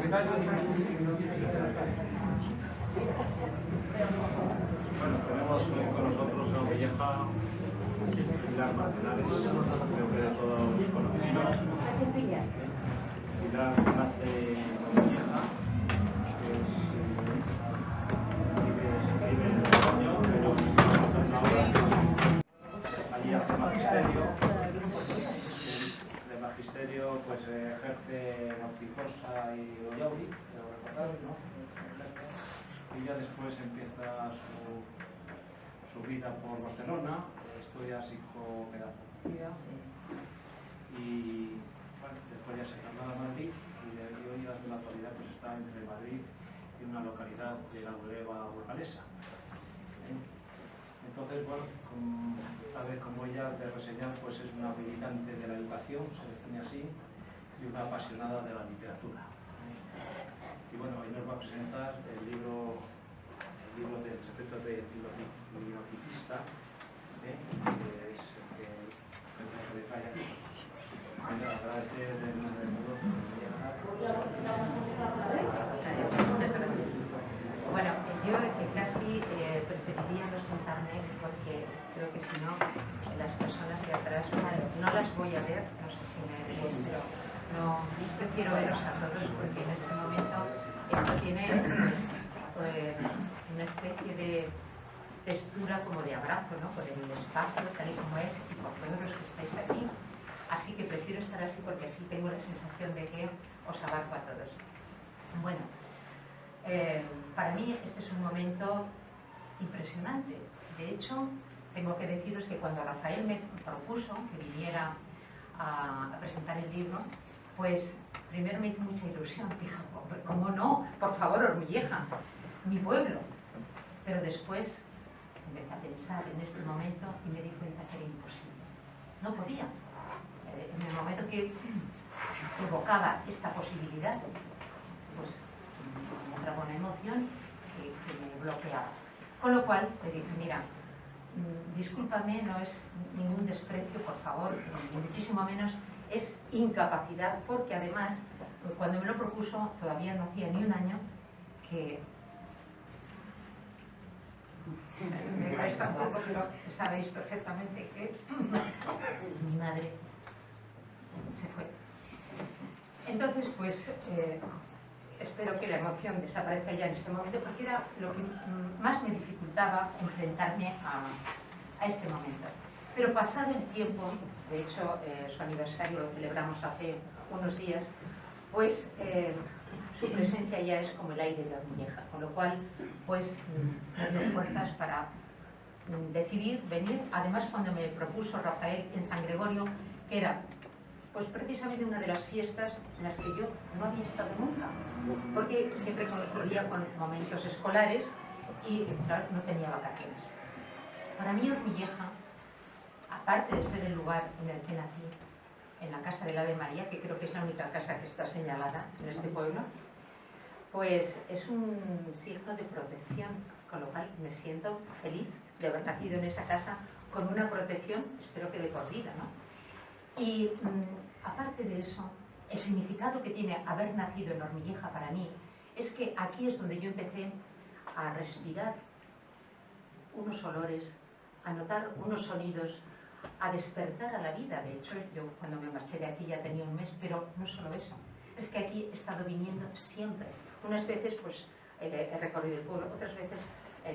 Bueno, tenemos con nosotros a Molleja, Pilar Martínez, creo que de todos conocidos. Pilar nace en Molleja, se vive en el año, pero ahora allí hace magisterio. De magisterio pues ejerce en Ortigosa y Ollauri, creo recordar, ¿no? Y ya después empieza su vida por Barcelona, estudia psicopedagogía y bueno, después ya se traslada a Madrid y hoy en la actualidad pues está entre Madrid y una localidad de la Bureba burgalesa. Entonces, bueno, tal vez como ella de reseñar, pues es una militante de la educación, se define así, y una apasionada de la literatura. Y bueno, hoy nos va a presentar el libro del secreto del bibliotecista, que es el que trae aquí. Agradecer el nombre de todos. Bueno, yo casi preferiría no sentarme porque creo que si no, las personas de atrás no las voy a ver, no sé si me veis, pero no, prefiero veros a todos porque en este momento esto tiene pues, una especie de textura como de abrazo, ¿no? Por el espacio tal y como es y por todos los que estáis aquí. Así que prefiero estar así porque así tengo la sensación de que os abarco a todos. Bueno, para mí este es un momento impresionante. De hecho, tengo que deciros que cuando Rafael me propuso que viniera a presentar el libro, pues primero me hizo mucha ilusión. Dije, ¿cómo no? Por favor, Ormilleja, mi pueblo. Pero después empecé a pensar en este momento y me di cuenta que era imposible. No podía. En el momento que evocaba esta posibilidad, pues me entraba una emoción que me bloqueaba. Con lo cual le dije, mira, discúlpame, no es ningún desprecio, por favor, ni muchísimo menos es incapacidad, porque además, cuando me lo propuso, todavía no hacía ni un año que... Me cuesta un poco, pero sabéis perfectamente que mi madre se fue. Entonces, pues, espero que la emoción desaparezca ya en este momento, porque era lo que más me dificultaba enfrentarme a este momento. Pero pasado el tiempo, de hecho, su aniversario lo celebramos hace unos días, pues su presencia ya es como el aire de la Ormilleja, con lo cual, pues, me dio fuerzas para decidir venir. Además, cuando me propuso Rafael en San Gregorio, que era pues precisamente una de las fiestas en las que yo no había estado nunca, porque siempre coincidía con momentos escolares y claro, no tenía vacaciones. Para mí Ormilleja, aparte de ser el lugar en el que nací, en la casa del Ave María, que creo que es la única casa que está señalada en este pueblo, pues es un signo de protección, con lo cual me siento feliz de haber nacido en esa casa con una protección, espero que de por vida, ¿no? Y aparte de eso, el significado que tiene haber nacido en Ormilleja para mí es que aquí es donde yo empecé a respirar unos olores, a notar unos sonidos, a despertar a la vida. De hecho, yo cuando me marché de aquí ya tenía un mes, pero no solo eso, es que aquí he estado viniendo siempre. Unas veces pues he recorrido el pueblo, otras veces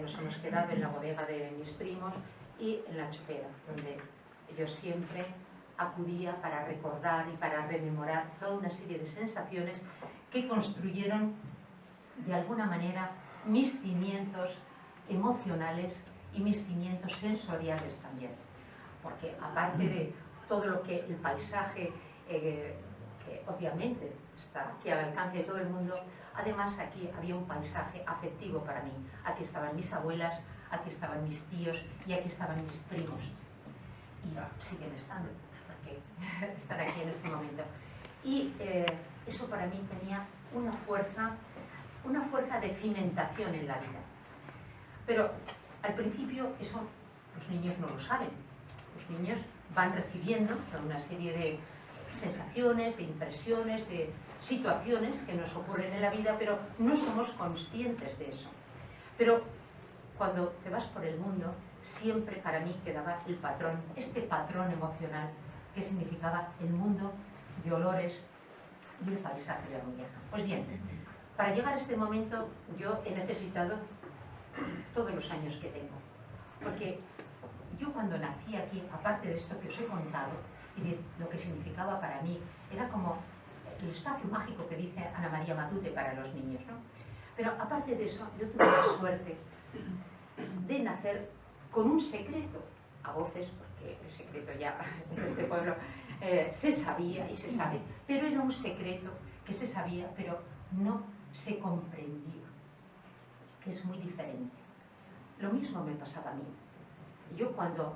nos hemos quedado en la bodega de mis primos y en la chopera, donde yo siempre acudía para recordar y para rememorar toda una serie de sensaciones que construyeron de alguna manera mis cimientos emocionales y mis cimientos sensoriales también, porque aparte de todo lo que el paisaje que obviamente está aquí al alcance de todo el mundo, además aquí había un paisaje afectivo para mí. Aquí estaban mis abuelas, aquí estaban mis tíos y aquí estaban mis primos y siguen estando, porque están aquí en este momento. Y eso para mí tenía una fuerza de cimentación en la vida. Pero al principio eso los niños no lo saben. Los niños van recibiendo una serie de sensaciones, de impresiones, de situaciones que nos ocurren en la vida, pero no somos conscientes de eso. Pero cuando te vas por el mundo, siempre para mí quedaba el patrón, este patrón emocional que significaba el mundo de olores y el paisaje de la muñeca. Pues bien, para llegar a este momento yo he necesitado todos los años que tengo, porque yo cuando nací aquí, aparte de esto que os he contado y de lo que significaba para mí, era como el espacio mágico que dice Ana María Matute para los niños, ¿no? Pero aparte de eso, yo tuve la suerte de nacer con un secreto, a voces, porque el secreto ya en este pueblo se sabía y se sabe, pero era un secreto que se sabía, pero no se comprendía, que es muy diferente. Lo mismo me pasaba a mí. Yo cuando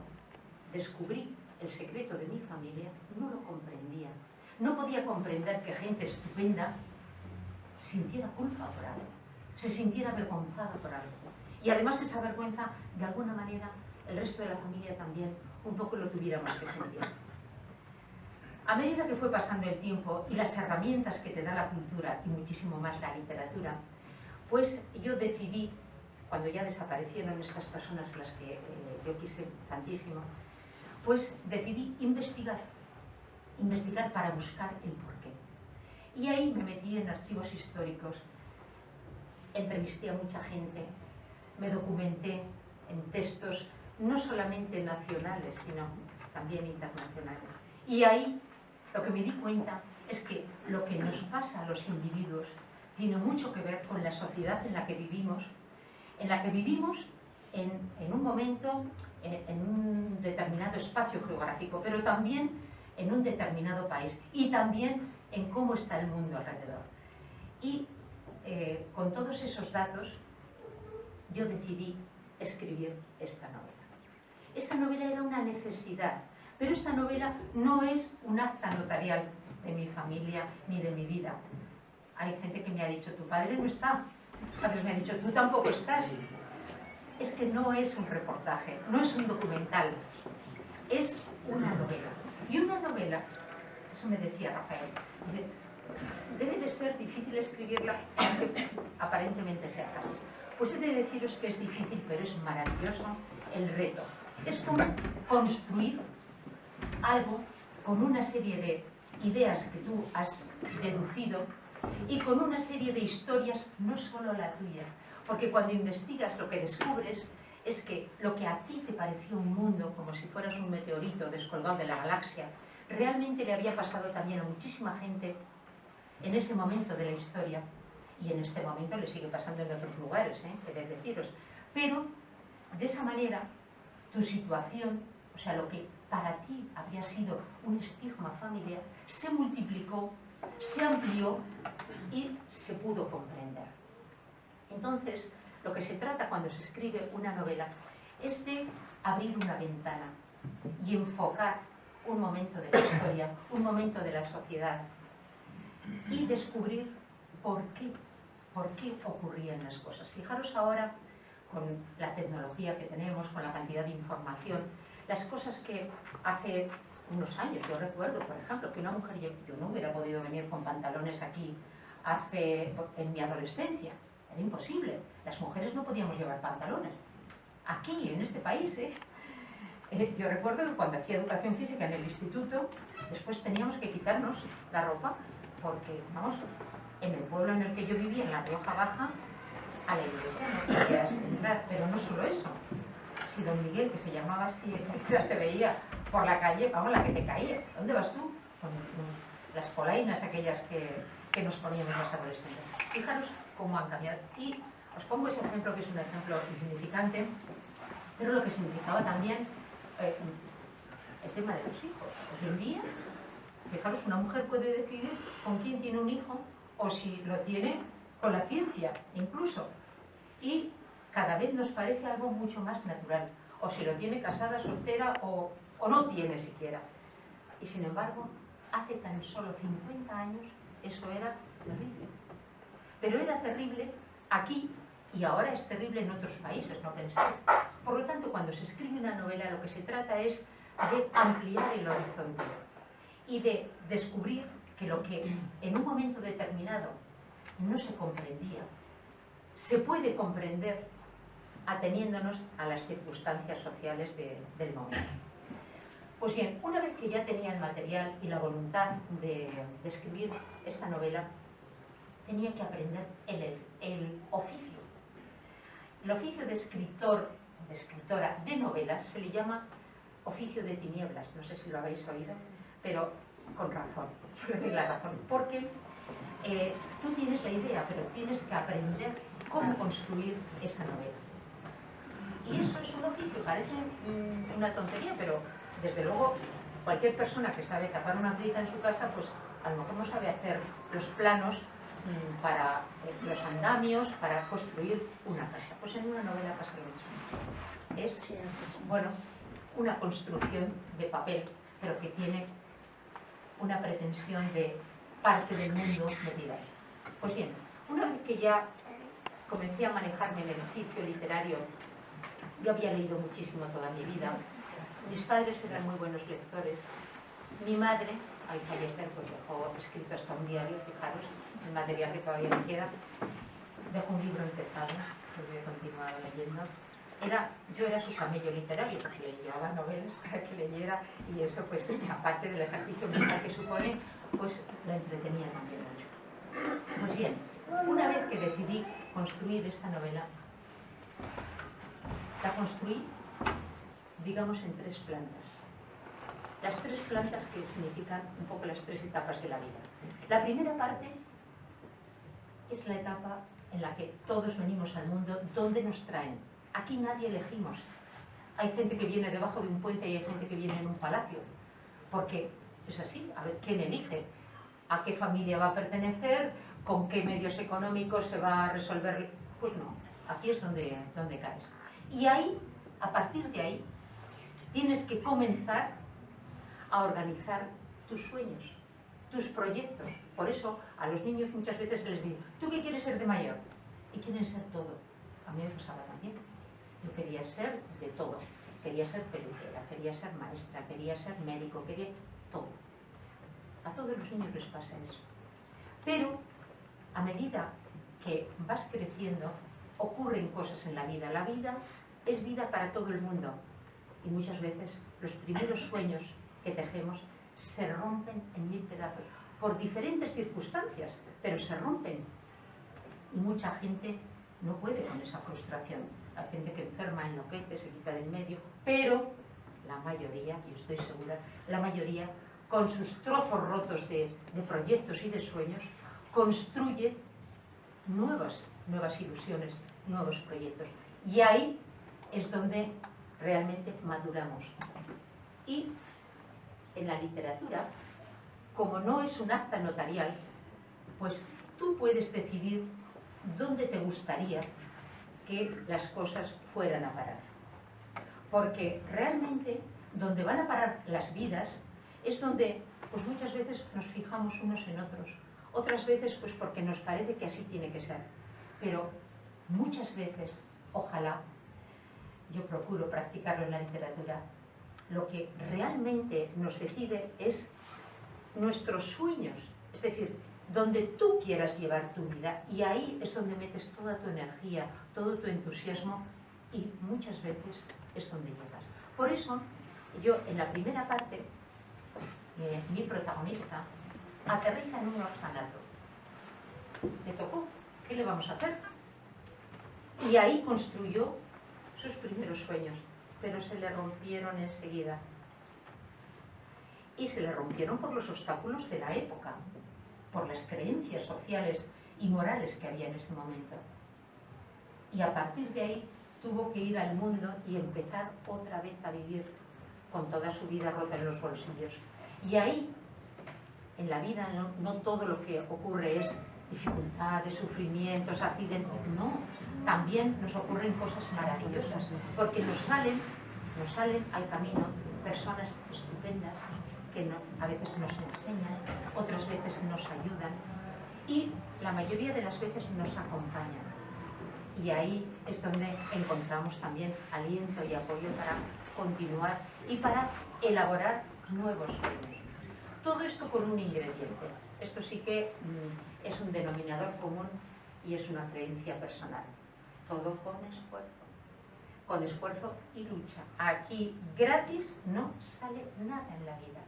descubrí el secreto de mi familia, no lo comprendía. No podía comprender que gente estupenda sintiera culpa por algo, se sintiera avergonzada por algo. Y además esa vergüenza, de alguna manera, el resto de la familia también un poco lo tuviéramos que sentir. A medida que fue pasando el tiempo y las herramientas que te da la cultura y muchísimo más la literatura, pues yo decidí, cuando ya desaparecieron estas personas a las que yo quise tantísimo, pues decidí investigar para buscar el porqué. Y ahí me metí en archivos históricos, entrevisté a mucha gente, me documenté en textos no solamente nacionales, sino también internacionales. Y ahí lo que me di cuenta es que lo que nos pasa a los individuos tiene mucho que ver con la sociedad en la que vivimos en un momento, en un determinado espacio geográfico, pero también en un determinado país y también en cómo está el mundo alrededor. Y con todos esos datos yo decidí escribir esta novela. Esta novela era una necesidad, pero esta novela no es un acta notarial de mi familia ni de mi vida. Hay gente que me ha dicho, tu padre no está. Otros me han dicho, tú tampoco estás. Es que no es un reportaje, no es un documental, es una novela. Y una novela, eso me decía Rafael, debe de ser difícil escribirla, aunque aparentemente sea fácil. Pues he de deciros que es difícil, pero es maravilloso el reto. Es como construir algo con una serie de ideas que tú has deducido y con una serie de historias, no solo la tuya. Porque cuando investigas lo que descubres es que lo que a ti te pareció un mundo, como si fueras un meteorito descolgado de la galaxia, realmente le había pasado también a muchísima gente en ese momento de la historia. Y en este momento le sigue pasando en otros lugares, he de deciros. Pero, de esa manera, tu situación, o sea, lo que para ti había sido un estigma familiar, se multiplicó, se amplió y se pudo comprender. Entonces, lo que se trata cuando se escribe una novela es de abrir una ventana y enfocar un momento de la historia, un momento de la sociedad y descubrir por qué ocurrían las cosas. Fijaros ahora, con la tecnología que tenemos, con la cantidad de información, las cosas que hace unos años, yo recuerdo, por ejemplo, que una mujer, yo no hubiera podido venir con pantalones aquí en mi adolescencia, era imposible, las mujeres no podíamos llevar pantalones, aquí, en este país, yo recuerdo que cuando hacía educación física en el instituto, después teníamos que quitarnos la ropa, porque, vamos, en el pueblo en el que yo vivía, en La Rioja Baja, a la iglesia no podías entrar, pero no solo eso. Si don Miguel, que se llamaba así, te veía por la calle, vamos, la que te caía. ¿Dónde vas tú? Con las polainas aquellas que nos poníamos las adolescentes. Fijaros cómo han cambiado. Y os pongo ese ejemplo, que es un ejemplo insignificante, pero lo que significaba también el tema de los hijos. Hoy en día, fijaros, una mujer puede decidir con quién tiene un hijo o si lo tiene con la ciencia, incluso. Y cada vez nos parece algo mucho más natural. O si lo tiene casada, soltera o no tiene siquiera. Y sin embargo, hace tan solo 50 años eso era terrible. Pero era terrible aquí y ahora es terrible en otros países, no penséis. Por lo tanto, cuando se escribe una novela, lo que se trata es de ampliar el horizonte y de descubrir que lo que en un momento determinado no se comprendía, se puede comprender ateniéndonos a las circunstancias sociales del momento. Pues bien, una vez que ya tenía el material y la voluntad de escribir esta novela, tenía que aprender el oficio. El oficio de escritor, de escritora de novelas, se le llama oficio de tinieblas. No sé si lo habéis oído, pero con razón. Yo le doy la razón, porque tú tienes la idea, pero tienes que aprender cómo construir esa novela. Y eso es un oficio, parece una tontería, pero desde luego cualquier persona que sabe tapar una grieta en su casa, pues a lo mejor no sabe hacer los planos para los andamios, para construir una casa. Pues en una novela pasa lo mismo. Es, bueno, una construcción de papel, pero que tiene una pretensión de parte del mundo metida ahí. Pues bien, una vez que ya comencé a manejarme en el oficio literario, yo había leído muchísimo toda mi vida, mis padres eran muy buenos lectores, mi madre, al fallecer, pues dejó escrito hasta un diario, fijaros, el material que todavía me queda, dejó un libro empezado, que lo he continuado leyendo. Yo era su camello literario, porque le llevaba novelas para que leyera, y eso, pues, aparte del ejercicio mental que supone, pues la entretenía también mucho. Pues bien, una vez que decidí construir esta novela, la construí, digamos, en 3 plantas. Las 3 plantas que significan un poco las 3 etapas de la vida. La primera parte es la etapa en la que todos venimos al mundo, donde nos traen. Aquí nadie elegimos. Hay gente que viene debajo de un puente y hay gente que viene en un palacio. Porque es así, a ver, ¿quién elige? ¿A qué familia va a pertenecer? ¿Con qué medios económicos se va a resolver? Pues no, aquí es donde caes. Y ahí, a partir de ahí, tienes que comenzar a organizar tus sueños, tus proyectos. Por eso a los niños muchas veces se les dice, ¿tú qué quieres ser de mayor? Y quieren ser todo. A mí me pasaba también. Yo quería ser de todo. Quería ser peluquera, quería ser maestra, quería ser médico, quería todo. A todos los niños les pasa eso. Pero a medida que vas creciendo, ocurren cosas en la vida. La vida es vida para todo el mundo. Y muchas veces los primeros sueños que tejemos se rompen en 1000 pedazos. Por diferentes circunstancias, pero se rompen. Y mucha gente no puede con esa frustración. Hay gente que enferma, enloquece, se quita del medio, pero la mayoría, yo estoy segura, la mayoría, con sus trozos rotos de proyectos y de sueños, construye nuevas ilusiones, nuevos proyectos. Y ahí es donde realmente maduramos. Y en la literatura, como no es un acta notarial, pues tú puedes decidir dónde te gustaría que las cosas fueran a parar. Porque realmente donde van a parar las vidas es donde pues muchas veces nos fijamos unos en otros, otras veces pues porque nos parece que así tiene que ser, pero muchas veces, ojalá, yo procuro practicarlo en la literatura, lo que realmente nos decide es nuestros sueños, es decir, donde tú quieras llevar tu vida, y ahí es donde metes toda tu energía, todo tu entusiasmo, y muchas veces es donde llegas. Por eso, yo en la primera parte, mi protagonista aterriza en un orfanato. Le tocó, ¿qué le vamos a hacer? Y ahí construyó sus primeros sueños, pero se le rompieron enseguida. Y se le rompieron por los obstáculos de la época, por las creencias sociales y morales que había en ese momento. Y a partir de ahí tuvo que ir al mundo y empezar otra vez a vivir con toda su vida rota en los bolsillos. Y ahí, en la vida, no todo lo que ocurre es dificultades, sufrimientos, accidentes, no. También nos ocurren cosas maravillosas, porque nos salen al camino personas estupendas que a veces nos enseñan, otras veces nos ayudan y la mayoría de las veces nos acompañan. Y ahí es donde encontramos también aliento y apoyo para continuar y para elaborar nuevos sueños. Todo esto con un ingrediente. Esto sí que es un denominador común y es una creencia personal. Todo con esfuerzo y lucha. Aquí gratis no sale nada en la vida.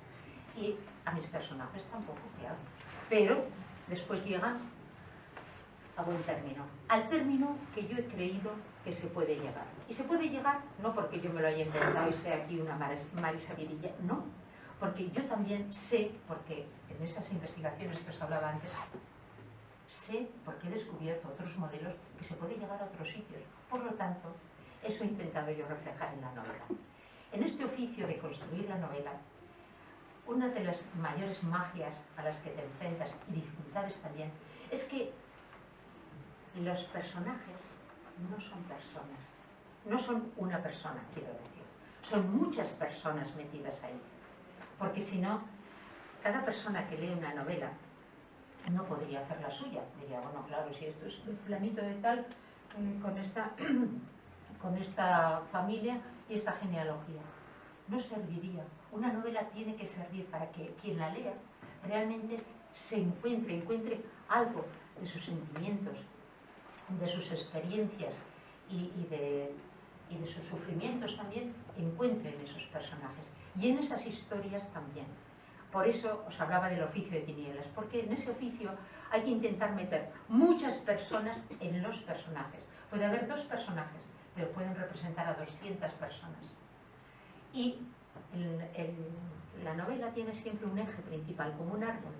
Y a mis personajes tampoco, claro. Pero después llegan a buen término. Al término que yo he creído que se puede llegar. Y se puede llegar no porque yo me lo haya inventado y sea aquí una marisabidilla, no. Porque yo también sé, porque en esas investigaciones que os hablaba antes, sé porque he descubierto otros modelos que se puede llegar a otros sitios. Por lo tanto, eso he intentado yo reflejar en la novela. En este oficio de construir la novela, una de las mayores magias a las que te enfrentas, y dificultades también, es que los personajes no son personas. No son una persona, quiero decir. Son muchas personas metidas ahí. Porque si no, cada persona que lee una novela no podría hacer la suya. Diría, bueno, claro, si esto es fulanito de tal, con esta familia y esta genealogía. No serviría. Una novela tiene que servir para que quien la lea realmente se encuentre algo de sus sentimientos, de sus experiencias y de sus sufrimientos también, encuentre en esos personajes. Y en esas historias también. Por eso os hablaba del oficio de tinieblas, porque en ese oficio hay que intentar meter muchas personas en los personajes. Puede haber 2 personajes, pero pueden representar a 200 personas. Y la novela tiene siempre un eje principal, como un árbol,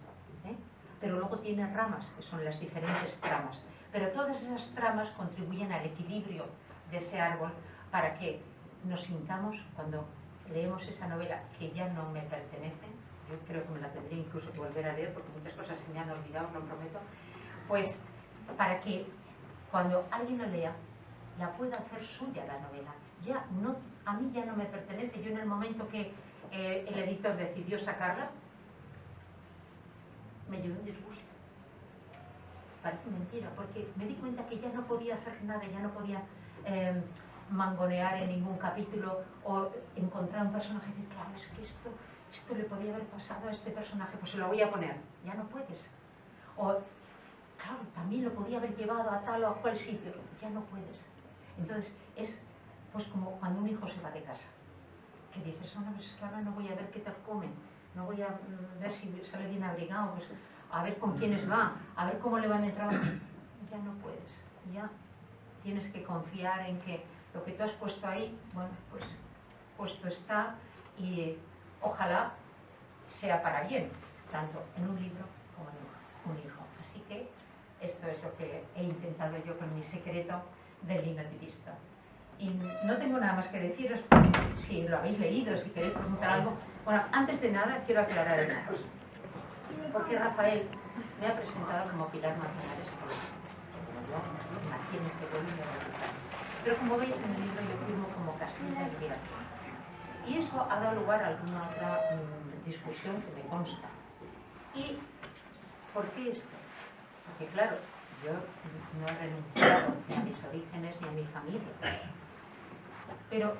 pero luego tiene ramas, que son las diferentes tramas. Pero todas esas tramas contribuyen al equilibrio de ese árbol para que nos sintamos, cuando leemos esa novela que ya no me pertenece, yo creo que me la tendría incluso que volver a leer porque muchas cosas se me han olvidado, os lo prometo, pues para que cuando alguien la lea, la pueda hacer suya la novela. Ya no, a mí ya no me pertenece. Yo en el momento que el editor decidió sacarla, me llevé un disgusto. Parece mentira, porque me di cuenta que ya no podía hacer nada, ya no podía mangonear en ningún capítulo o encontrar un personaje y decir, claro, es que esto le podía haber pasado a este personaje, pues se lo voy a poner. Ya no puedes. O, claro, también lo podía haber llevado a tal o a cual sitio. Ya no puedes. Entonces, es pues como cuando un hijo se va de casa. Que dices, bueno, pues claro, no voy a ver qué tal comen, no voy a ver si sale bien abrigado, pues, a ver con quiénes va, a ver cómo le van a entrar. Ya no puedes. Ya tienes que confiar en que lo que tú has puesto ahí, bueno, pues puesto está y ojalá sea para bien, tanto en un libro como en un hijo. Así que esto es lo que he intentado yo con mi secreto del linotipista. Y no tengo nada más que deciros, si lo habéis leído, si queréis preguntar algo. Bueno, antes de nada quiero aclarar una cosa. Porque Rafael me ha presentado como Pilar Manzanares, aquí en este pueblo de Radical. Pero como veis en el libro yo firmo como Casilda y Riacho. Y eso ha dado lugar a alguna otra discusión que me consta. ¿Y por qué esto? Porque claro, yo no he renunciado ni a mis orígenes ni a mi familia. Pero,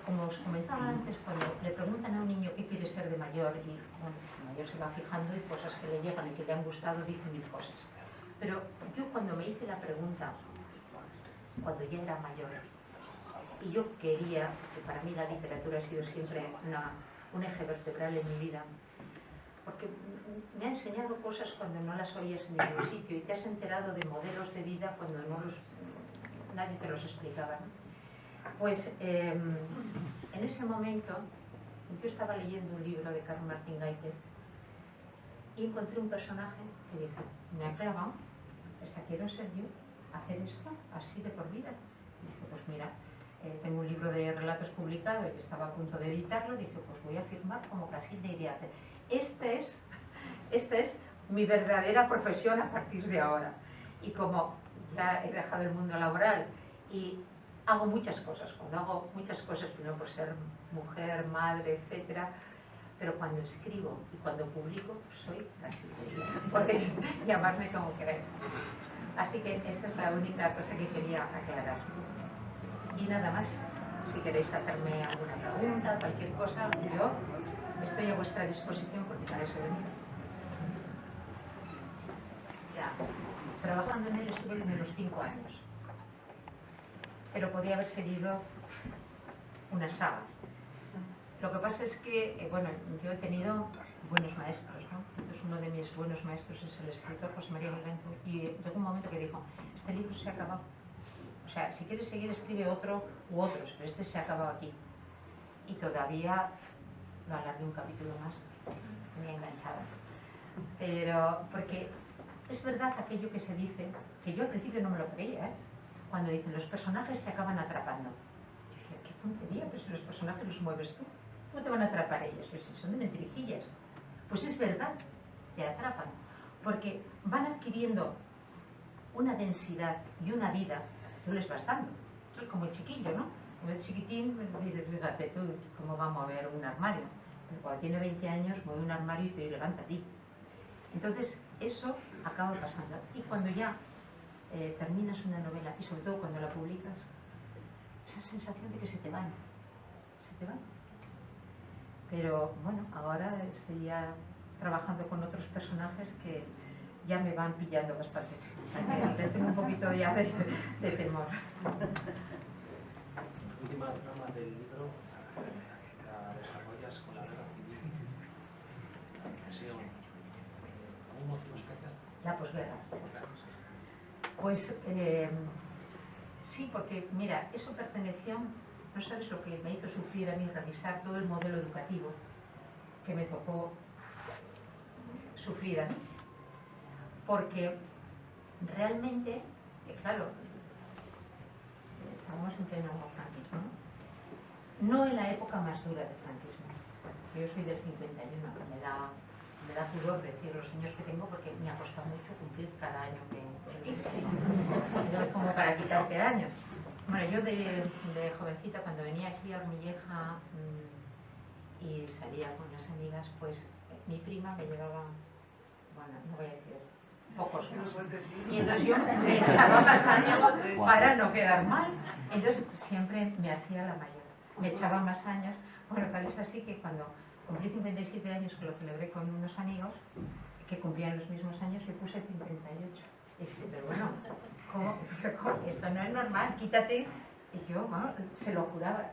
como os comentaba antes, cuando le preguntan a un niño qué quiere ser de mayor, y bueno, el mayor se va fijando y cosas que le llegan y que le han gustado, dice 1000 cosas. Pero yo cuando me hice la pregunta, cuando ya era mayor, y yo quería, que para mí la literatura ha sido siempre un eje vertebral en mi vida, porque me ha enseñado cosas cuando no las oías en ningún sitio y te has enterado de modelos de vida cuando nadie te los explicaba, ¿no? Pues en ese momento yo estaba leyendo un libro de Carl Martin Geiger y encontré un personaje que dijo, me ha clavado, esta quiero ser yo, hacer esto así de por vida. Y dije, pues mira, tengo un libro de relatos publicado y estaba a punto de editarlo, dije, pues voy a firmar como Casilda Iriarte. Esta es mi verdadera profesión a partir de ahora. Y como ya he dejado el mundo laboral y hago muchas cosas, cuando hago muchas cosas, primero por ser mujer, madre, etcétera, pero cuando escribo y cuando publico, soy Casilda. Podéis llamarme como queráis. Así que esa es la única cosa que quería aclarar. Y nada más. Si queréis hacerme alguna pregunta, cualquier cosa, yo estoy a vuestra disposición porque para eso he venido. Ya, trabajando en él estuve como unos 5 años, pero podía haber seguido una saga. Lo que pasa es que, bueno, yo he tenido buenos maestros, ¿no? Entonces uno de mis buenos maestros es el escritor José María Galvento, y llegó un momento que dijo, este libro se ha acabado. O sea, si quieres seguir, escribe otro u otros, pero este se ha acabado aquí. Y todavía lo alargué un capítulo más, me enganchaba. Pero, porque es verdad aquello que se dice, que yo al principio no me lo creía, ¿eh? Cuando dicen, los personajes te acaban atrapando. Yo decía, qué tontería, pero si los personajes los mueves tú, ¿cómo te van a atrapar ellos? Pues si son de mentirijillas. Pues es verdad, te atrapan, porque van adquiriendo una densidad y una vida, tú les vas dando. Esto es como el chiquillo, ¿no? Como el chiquitín, dices, fíjate tú, cómo va a mover un armario. Pero cuando tiene 20 años, mueve un armario y te levanta a ti. Entonces, eso acaba pasando. Y cuando ya terminas una novela, y sobre todo cuando la publicas, esa sensación de que se te van. Se te van. Pero bueno, ahora estoy ya trabajando con otros personajes que ya me van pillando bastante. Les tengo un poquito ya de temor. La última trama del libro la desarrollas con la guerra civil, la represión. ¿Algún motivo especial? La posguerra. Pues sí, porque mira, eso perteneció, no sabes lo que me hizo sufrir a mí revisar todo el modelo educativo que me tocó sufrir a mí. Porque realmente, claro, estamos en pleno franquismo, no en la época más dura del franquismo. Yo soy del 51, me da pudor decir los años que tengo porque me ha costado mucho cumplir cada año que es como para quitarte años. Bueno, yo de jovencita, cuando venía aquí a Hormilleja y salía con las amigas, pues mi prima me llevaba, bueno, no voy a decir, pocos más. Y entonces yo me echaba más años para no quedar mal. Entonces siempre me hacía la mayor. Me echaba más años. Bueno, tal es así que cuando cumplí 57 años, que lo celebré con unos amigos que cumplían los mismos años, le puse 58. Y dije, pero bueno, ¿cómo? Esto no es normal, quítate. Y yo, bueno, se lo juraba.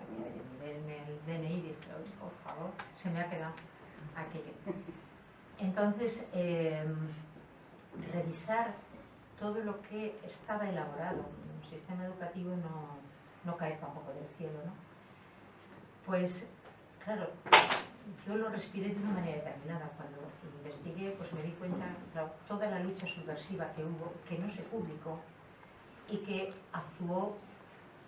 En el DNI dije, por favor, se me ha quedado aquello. Entonces, revisar todo lo que estaba elaborado en un sistema educativo no cae tampoco del cielo, ¿no? Pues, claro, yo lo respiré de una manera determinada. Cuando investigué, pues me di cuenta de toda la lucha subversiva que hubo, que no se publicó y que actuó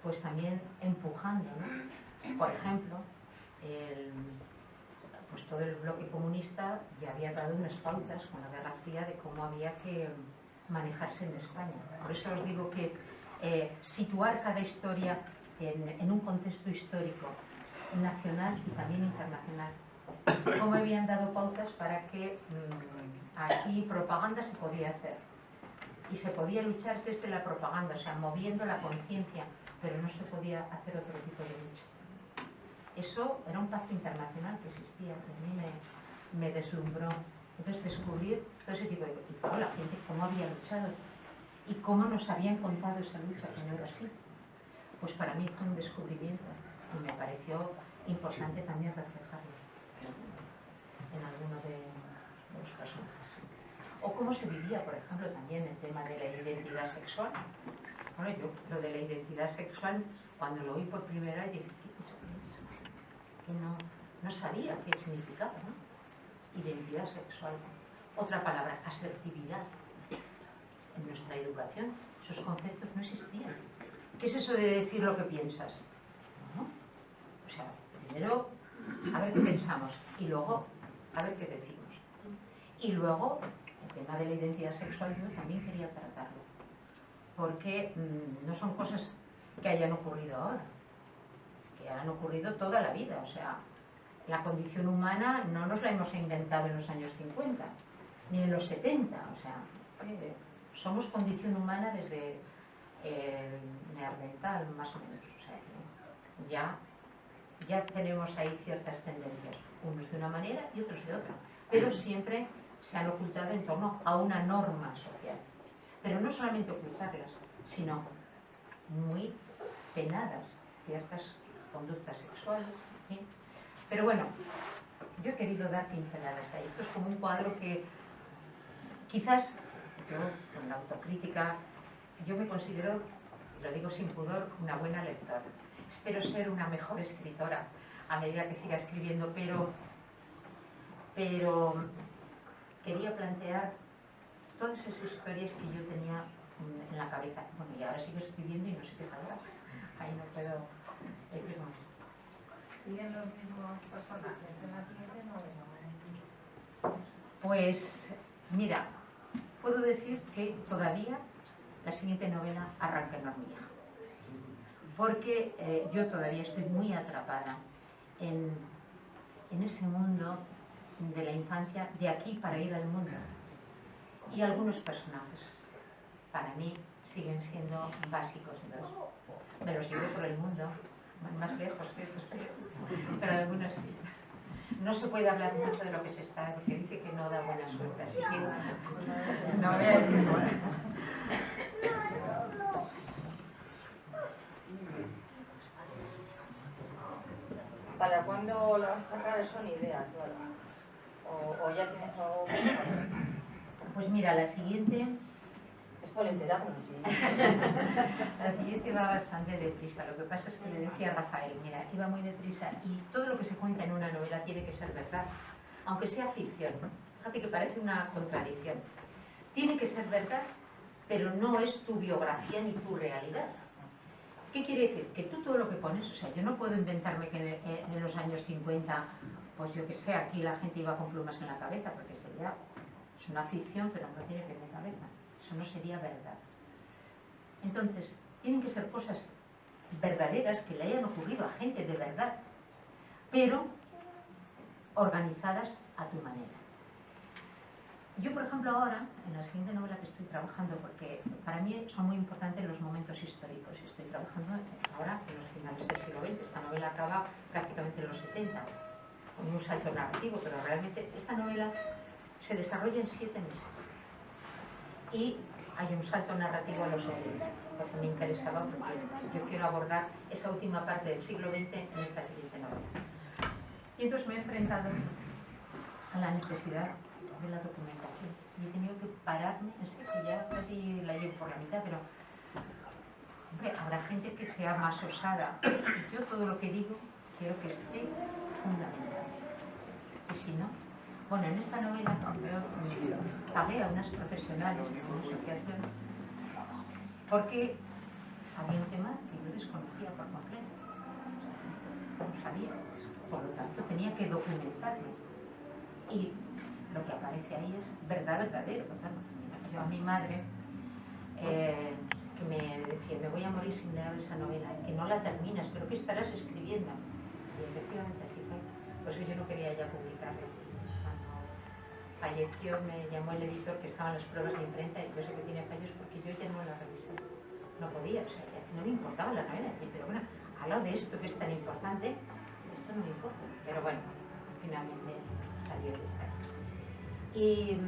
pues también empujando, ¿no? Por ejemplo, pues todo el bloque comunista ya había dado unas pautas con la Guerra Fría de cómo había que manejarse en España. Por eso os digo que situar cada historia en un contexto histórico nacional y también internacional, cómo habían dado pautas para que aquí propaganda se podía hacer y se podía luchar desde la propaganda, o sea, moviendo la conciencia, pero no se podía hacer otro tipo de lucha. Eso era un pacto internacional que existía, que a mí me deslumbró. Entonces descubrir todo ese tipo de cosas, y claro, la gente cómo había luchado y cómo nos habían contado esa lucha, que no era así, pues para mí fue un descubrimiento y me pareció importante también reflejarlo en alguno de los personajes. O cómo se vivía, por ejemplo, también el tema de la identidad sexual. Bueno, yo lo de la identidad sexual, cuando lo oí por primera vez, dije que no sabía qué significaba, ¿no? Identidad sexual. Otra palabra, asertividad. En nuestra educación, esos conceptos no existían. ¿Qué es eso de decir lo que piensas? ¿No? O sea, primero a ver qué pensamos y luego a ver qué decimos. Y luego, el tema de la identidad sexual yo también quería tratarlo. Porque no son cosas que hayan ocurrido ahora, que han ocurrido toda la vida. O sea, la condición humana no nos la hemos inventado en los años 50, ni en los 70. O sea, somos condición humana desde el Neandertal, más o menos. O sea, ya tenemos ahí ciertas tendencias, unos de una manera y otros de otra, pero siempre se han ocultado en torno a una norma social. Pero no solamente ocultarlas, sino muy penadas ciertas conductas sexuales, ¿sí? Pero bueno, yo he querido dar pinceladas ahí. Esto es como un cuadro que quizás yo, con la autocrítica, yo me considero, lo digo sin pudor, una buena lectora. Espero ser una mejor escritora a medida que siga escribiendo, pero quería plantear todas esas historias que yo tenía en la cabeza. Bueno, y ahora sigo escribiendo y no sé qué saldrá. Ahí no puedo decir más. ¿Siguen los mismos personajes en la siguiente novela? Pues, mira, puedo decir que todavía la siguiente novela arranca en hormiguero. Porque yo todavía estoy muy atrapada en ese mundo de la infancia, de aquí para ir al mundo. Y algunos personajes, para mí, siguen siendo básicos. Me los llevo por el mundo, más lejos que estos, pero algunos sí. No se puede hablar mucho de lo que se está, porque dice que no da buena suerte, así que no voy a decir nada. ¿Para cuándo la vas a sacar? ¿Son ideas? ¿O ya tienes algo? Pues mira, la siguiente... Es por enterarnos, ¿sí? La siguiente va bastante deprisa. Lo que pasa es que le decía a Rafael, mira, iba muy deprisa y todo lo que se cuenta en una novela tiene que ser verdad, aunque sea ficción. Fíjate que parece una contradicción. Tiene que ser verdad, pero no es tu biografía ni tu realidad. ¿Qué quiere decir? Que tú todo lo que pones, o sea, yo no puedo inventarme que en los años 50, pues yo que sé, aquí la gente iba con plumas en la cabeza, porque sería, es una ficción, pero no tiene que tener cabeza. Eso no sería verdad. Entonces, tienen que ser cosas verdaderas que le hayan ocurrido a gente de verdad, pero organizadas a tu manera. Yo, por ejemplo, ahora, en la siguiente novela que estoy trabajando, porque para mí son muy importantes los momentos históricos, y estoy trabajando ahora en los finales del siglo XX. Esta novela acaba prácticamente en los 70, con un salto narrativo, pero realmente esta novela se desarrolla en 7 meses. Y hay un salto narrativo a los 70, porque me interesaba, porque yo quiero abordar esa última parte del siglo XX en esta siguiente novela. Y entonces me he enfrentado a la necesidad de la documentación y he tenido que pararme en serio, ya casi la llevo por la mitad, pero hombre, habrá gente que sea más osada. Yo todo lo que digo quiero que esté fundamentado, y si no, bueno, en esta novela yo pagué a unas profesionales de una asociación porque había un tema que yo desconocía por completo, no sabía, por lo tanto tenía que documentarlo y lo que aparece ahí es verdadero. Yo a mi madre, que me decía, me voy a morir sin leer esa novela, que no la terminas, pero que estarás escribiendo. Y efectivamente así fue. Por eso yo no quería ya publicarlo. Cuando falleció me llamó el editor, que estaba en las pruebas de imprenta, y yo sé que tiene fallos porque yo ya no la revisé. No podía, o sea, no me importaba la novela, decir, pero bueno, al lado de esto que es tan importante, esto no me importa. Pero bueno, finalmente salió esta. Y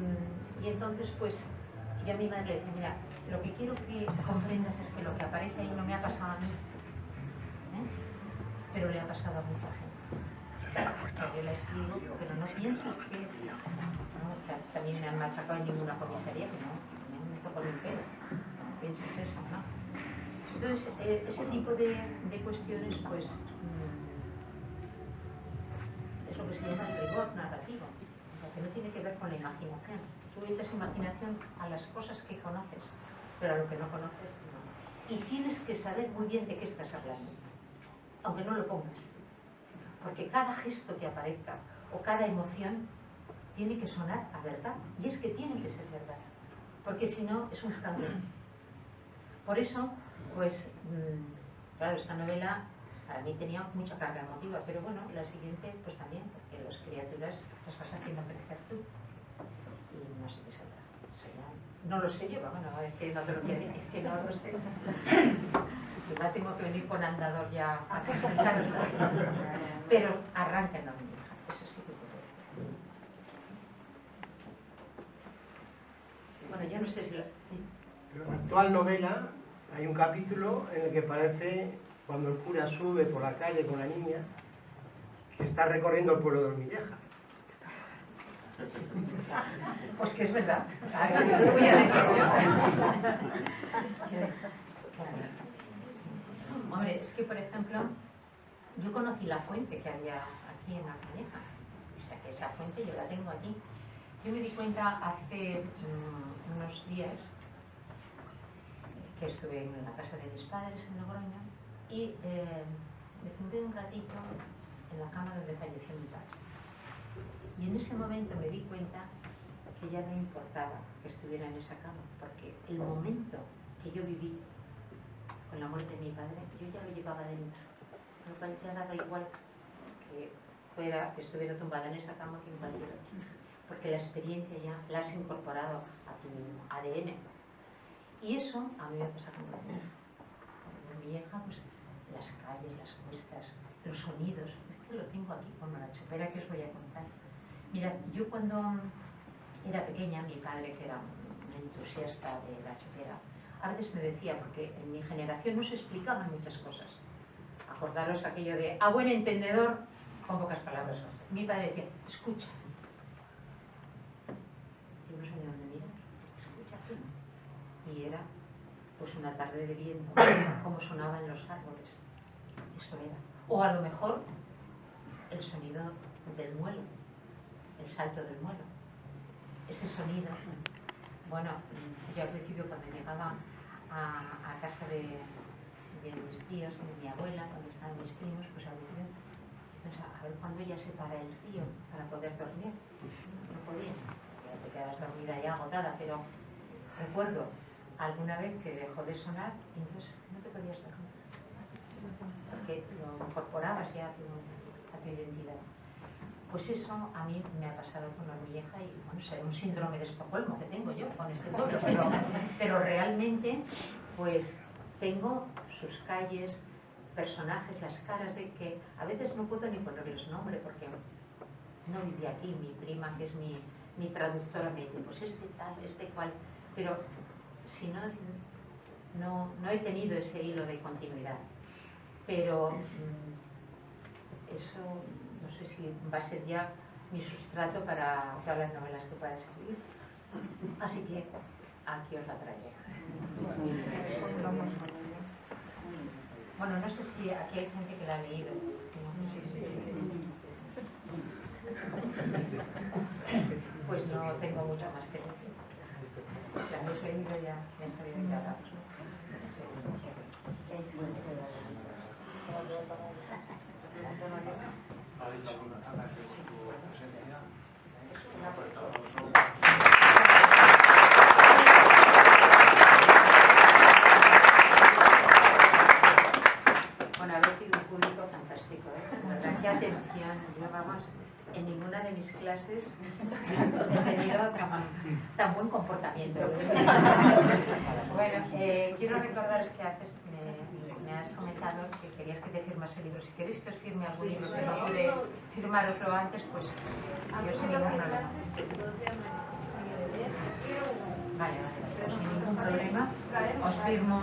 entonces, pues, yo a mi madre le decía, mira, lo que quiero que comprendas es que lo que aparece ahí no me ha pasado a mí, pero le ha pasado a mucha gente. Yo la escribo, pero no pienses que... No, también me han machacado en ninguna comisaría, que no, me tocó el pelo. No pienses eso, ¿no? Entonces, ese tipo de cuestiones, pues, es lo que se llama el rigor narrativo, que no tiene que ver con la imaginación. Tú echas imaginación a las cosas que conoces, pero a lo que no conoces, no. Y tienes que saber muy bien de qué estás hablando, aunque no lo pongas. Porque cada gesto que aparezca o cada emoción tiene que sonar a verdad. Y es que tiene que ser verdad, porque si no es un fragmento. Por eso, pues, claro, esta novela para mí tenía mucha carga emotiva, pero bueno, la siguiente pues también, porque las criaturas las vas haciendo crecer tú y no sé qué saldrá. No lo sé yo, bueno, es que no te lo quiero decir, es que no lo sé. Igual tengo que venir con andador ya a presentarosla. Pero arranquen la muñeca, eso sí que puedo decir. Bueno, yo no sé si lo... En la actual novela hay un capítulo en el que parece, cuando el cura sube por la calle con la niña, que está recorriendo el pueblo de Hormigueja. Pues que es verdad. Yo lo voy a decir yo. Hombre, es que por ejemplo, yo conocí la fuente que había aquí en la Calleja. O sea que esa fuente yo la tengo aquí. Yo me di cuenta hace unos días que estuve en la casa de mis padres en Logroño y me tumbé un ratito en la cama donde falleció mi padre. Y en ese momento me di cuenta que ya no importaba que estuviera en esa cama, porque el momento que yo viví con la muerte de mi padre, yo ya lo llevaba dentro. Lo cual ya daba igual que estuviera tumbada en esa cama que en cualquier otra. Porque la experiencia ya la has incorporado a tu ADN. Y eso a mí me pasa con la vieja. Con mi vieja, pues las calles, las cuestas, los sonidos. Es que lo tengo aquí con la chopera que os voy a contar. Mira, yo cuando era pequeña, mi padre, que era un entusiasta de la chopera, a veces me decía, porque en mi generación no se explicaban muchas cosas. Acordaros aquello de, a buen entendedor, con pocas palabras basta. Mi padre decía, escucha. Yo no sabía dónde mirar, escucha aquí. Y era, pues, una tarde de viento, cómo sonaban los árboles. Eso era. O a lo mejor, el sonido del muelo, el salto del muelo. Ese sonido. Bueno, yo al principio cuando llegaba a casa de mis tíos y de mi abuela, cuando estaban mis primos, pues al principio pensaba, a ver cuándo ya se para el río para poder dormir. No podía, ya te quedas dormida y agotada, pero recuerdo alguna vez que dejó de sonar y entonces no te podías dormir, porque lo incorporabas ya a tu identidad. Pues eso a mí me ha pasado con Hormigueja y bueno, será un síndrome de Estocolmo que tengo yo con este pueblo, pero realmente pues tengo sus calles, personajes, las caras de que a veces no puedo ni ponerles nombre porque no vivía aquí. Mi prima, que es mi traductora, me dice, pues este tal, este cual, pero si no he tenido ese hilo de continuidad. Pero eso no sé si va a ser ya mi sustrato para todas las novelas que pueda escribir. Así que aquí os la traeré. Bueno, no sé si aquí hay gente que la ha leído. Pues no tengo mucho más que decir. La habéis leído ya, ya sabéis de qué hablamos. Ha dicho una presencia. Bueno, habéis sido un público fantástico, ¿eh? ¿Verdad? Qué atención. Yo, vamos, en ninguna de mis clases he tenido tan buen comportamiento. Bueno, quiero recordaros que antes me has comentado que querías que te firmase libros. Si queréis que os firme algún libro que no pude firmar otro antes, pues yo sin ningún problema. Vale, pues sin ningún problema os firmo.